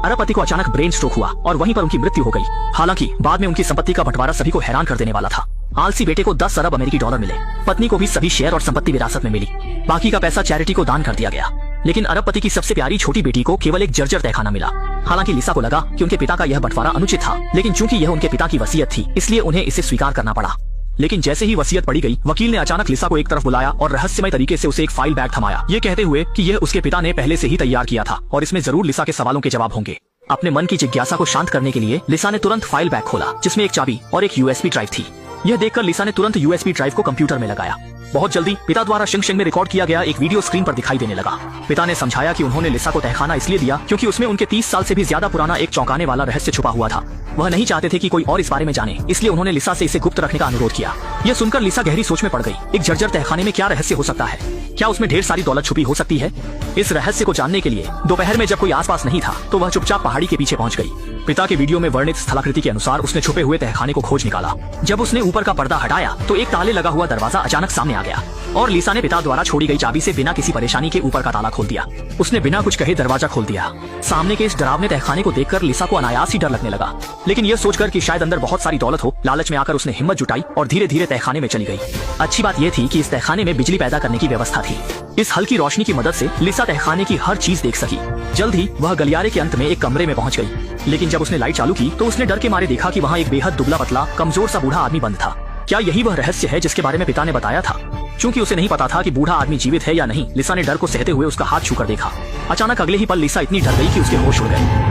अरबपति को अचानक ब्रेन स्ट्रोक हुआ और वहीं पर उनकी मृत्यु हो गई। हालांकि बाद में उनकी संपत्ति का बंटवारा सभी को हैरान कर देने वाला था। आलसी बेटे को 10 अरब अमेरिकी डॉलर मिले, पत्नी को भी सभी शेयर और संपत्ति विरासत में मिली, बाकी का पैसा चैरिटी को दान कर दिया गया। लेकिन अरबपति की सबसे प्यारी छोटी बेटी को केवल एक जर्जर तहखाना मिला। हालांकि लिसा को लगा कि उनके पिता का यह बंटवारा अनुचित था, लेकिन चूंकि यह उनके पिता की वसीयत थी इसलिए उन्हें इसे स्वीकार करना पड़ा। लेकिन जैसे ही वसीयत पड़ी गई, वकील ने अचानक लिसा को एक तरफ बुलाया और रहस्यमय तरीके से उसे एक फाइल बैग थमाया, ये कहते हुए कि यह उसके पिता ने पहले से ही तैयार किया था और इसमें जरूर लिसा के सवालों के जवाब होंगे। अपने मन की जिज्ञासा को शांत करने के लिए लिसा ने तुरंत फाइल बैग खोला, जिसमें एक चाबी और एक यूएसबी ड्राइव थी। यह देखकर लिसा ने तुरंत यूएसबी ड्राइव को कंप्यूटर में लगाया। बहुत जल्दी पिता द्वारा शिंग शिंग में रिकॉर्ड किया गया एक वीडियो स्क्रीन पर दिखाई देने लगा। पिता ने समझाया कि उन्होंने लिसा को तहखाना इसलिए दिया क्योंकि उसमें उनके 30 साल से भी ज्यादा पुराना एक चौंकाने वाला रहस्य छुपा हुआ था। वह नहीं चाहते थे कि कोई और इस बारे में जाने, इसलिए उन्होंने लिसा से इसे गुप्त रखने का अनुरोध किया। यह सुनकर लिसा गहरी सोच में पड़ गई। एक जर्जर तहखाने में क्या रहस्य हो सकता है? क्या उसमें ढेर सारी दौलत छुपी हो सकती है? इस रहस्य को जानने के लिए दोपहर में जब कोई आसपास नहीं था तो वह चुपचाप पहाड़ी के पीछे पहुंच गई। पिता के वीडियो में वर्णित स्थलाकृति के अनुसार उसने छुपे हुए तहखाने को खोज निकाला। जब उसने ऊपर का पर्दा हटाया तो एक ताले लगा हुआ दरवाजा अचानक सामने आ गया और लिसा ने पिता द्वारा छोड़ी गई चाबी से बिना किसी परेशानी के ऊपर का ताला खोल दिया। उसने बिना कुछ कहे दरवाजा खोल दिया। सामने के इस डरावने तहखाने को देखकर लिसा को अनायास ही डर लगने लगा, लेकिन यह सोचकर कि शायद अंदर बहुत सारी दौलत हो, लालच में आकर उसने हिम्मत जुटाई और धीरे धीरे तहखाने में चली गई। अच्छी बात यह थी कि इस तहखाने में बिजली पैदा करने की व्यवस्था थी। इस हल्की रोशनी की मदद से लिसा तहखाने की हर चीज देख सकी। जल्द ही वह गलियारे के अंत में एक कमरे में पहुंच गई, लेकिन जब उसने लाइट चालू की तो उसने डर के मारे देखा कि वहाँ एक बेहद दुबला पतला कमजोर सा बूढ़ा आदमी बंद था। क्या यही वह रहस्य है जिसके बारे में पिता ने बताया था? चूंकि उसे नहीं पता था कि बूढ़ा आदमी जीवित है या नहीं, लिसा ने डर को सहते हुए उसका हाथ छूकर देखा। अचानक अगले ही पल लिसा इतनी डर गई कि उसके होश उड़ गए।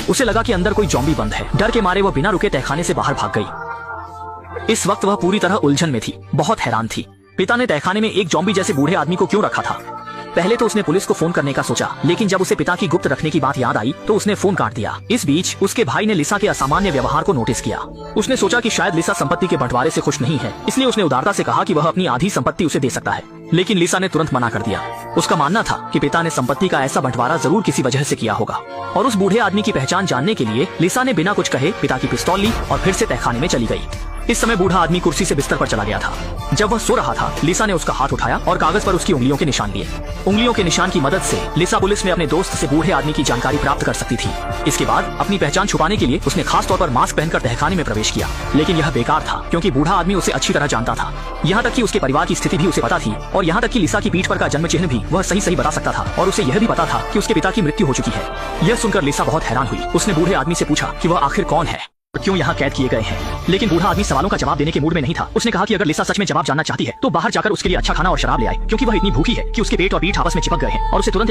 उसे लगा कि अंदर कोई जॉम्बी बंद है। डर के मारे वह बिना रुके तहखाने से बाहर भाग गई। इस वक्त वह पूरी तरह उलझन में थी, बहुत हैरान थी। पिता ने तहखाने में एक जॉम्बी जैसे बूढ़े आदमी को क्यों रखा था? पहले तो उसने पुलिस को फोन करने का सोचा, लेकिन जब उसे पिता की गुप्त रखने की बात याद आई तो उसने फोन काट दिया। इस बीच उसके भाई ने लिसा के असामान्य व्यवहार को नोटिस किया। उसने सोचा कि शायद लिसा संपत्ति के बंटवारे से खुश नहीं है, इसलिए उसने उदारता से कहा कि वह अपनी आधी संपत्ति उसे दे सकता है। लेकिन लिसा ने तुरंत मना कर दिया। उसका मानना था कि पिता ने संपत्ति का ऐसा बंटवारा जरूर किसी वजह से किया होगा। और उस बूढ़े आदमी की पहचान जानने के लिए लिसा ने बिना कुछ कहे पिता की पिस्तौल ली और फिर से तहखाने में चली गई। इस समय बूढ़ा आदमी कुर्सी से बिस्तर पर चला गया था। जब वह सो रहा था, लिसा ने उसका हाथ उठाया और कागज पर उसकी उंगलियों के निशान लिए। उंगलियों के निशान की मदद से लिसा पुलिस में अपने दोस्त से बूढ़े आदमी की जानकारी प्राप्त कर सकती थी। इसके बाद अपनी पहचान छुपाने के लिए उसने खास तौर पर मास्क पहनकर तहखाने में प्रवेश किया, लेकिन यह बेकार था क्योंकि बूढ़ा आदमी उसे अच्छी तरह जानता था। यहाँ तक कि उसके परिवार की स्थिति भी उसे पता थी और यहाँ तक कि लिसा की पीठ पर का जन्म चिन्ह भी वह सही सही बता सकता था और उसे यह भी पता था कि उसके पिता की मृत्यु हो चुकी है। यह सुनकर लिसा बहुत हैरान हुई। उसने बूढ़े आदमी से पूछा कि वह आखिर कौन है और क्यों यहाँ कैद किए गए हैं। लेकिन बूढ़ा आदमी सवालों का जवाब देने के मूड में नहीं था। उसने कहा कि अगर लिसा सच में जवाब जानना चाहती है तो बाहर जाकर उसके लिए अच्छा खाना और शराब ले आए, क्योंकि वह इतनी भूखी है कि उसके पेट और पीठ आपस में चिपक गए हैं और उसे तुरंत